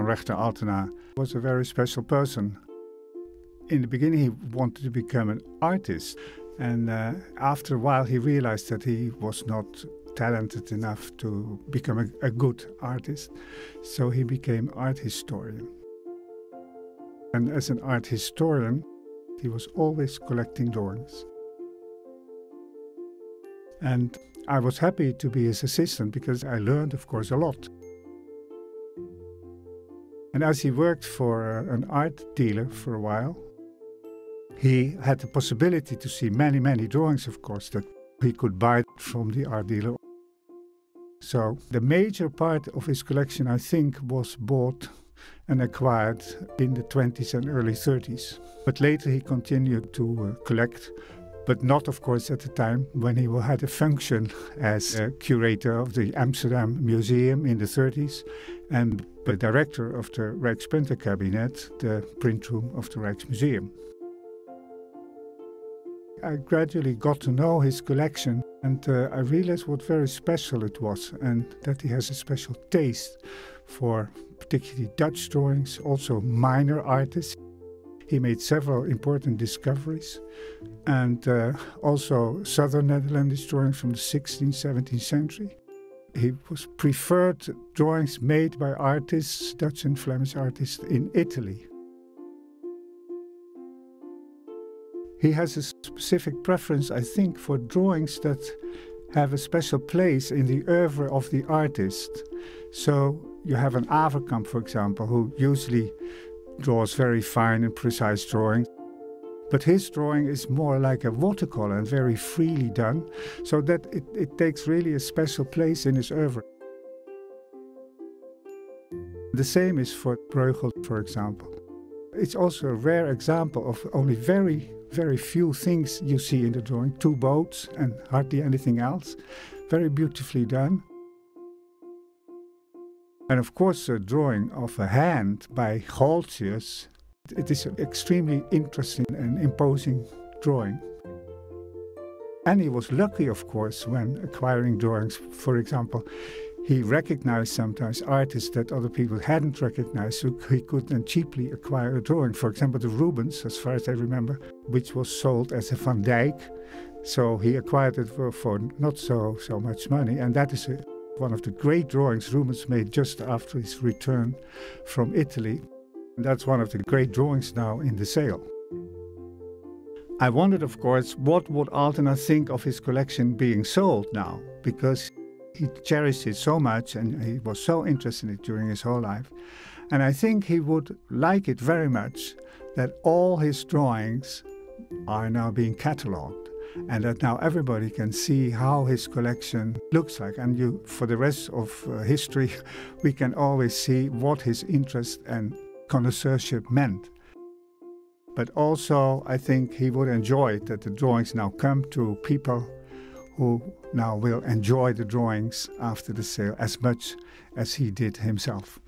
van Regteren Altena was a very special person. In the beginning he wanted to become an artist, and after a while he realized that he was not talented enough to become a good artist, so he became art historian. And as an art historian, he was always collecting drawings. And I was happy to be his assistant because I learned, of course, a lot. And as he worked for an art dealer for a while, he had the possibility to see many, many drawings, of course, that he could buy from the art dealer. So the major part of his collection, I think, was bought and acquired in the 20s and early 30s. But later he continued to collect, but not, of course, at the time when he had a function as a curator of the Amsterdam Museum in the 30s and the director of the Rijksmuseum, the print room of the Rijksmuseum. I gradually got to know his collection, and I realized what very special it was, and that he has a special taste for particularly Dutch drawings, also minor artists. He made several important discoveries, and also Southern Netherlandish drawings from the 16th, 17th century. He was preferred drawings made by artists, Dutch and Flemish artists, in Italy. He has a specific preference, I think, for drawings that have a special place in the oeuvre of the artist. So you have an Averkamp, for example, who usually draws very fine and precise drawings. But his drawing is more like a watercolor and very freely done, so that it takes really a special place in his oeuvre. The same is for Bruegel, for example. It's also a rare example of only very few things you see in the drawing. 2 boats and hardly anything else. Very beautifully done. And of course, a drawing of a hand by Goltzius. It is an extremely interesting and imposing drawing. And he was lucky, of course, when acquiring drawings. For example, he recognized sometimes artists that other people hadn't recognized, so he could then cheaply acquire a drawing. For example, the Rubens, as far as I remember, which was sold as a Van Dyck. So he acquired it for not so much money, and that is one of the great drawings Rubens made just after his return from Italy. And that's one of the great drawings now in the sale. I wondered, of course, what would Altena think of his collection being sold now, because he cherished it so much and he was so interested in it during his whole life. And I think he would like it very much that all his drawings are now being catalogued, and that now everybody can see how his collection looks like. And for the rest of history, we can always see what his interest and connoisseurship meant. But also, I think he would enjoy it that the drawings now come to people who now will enjoy the drawings after the sale as much as he did himself.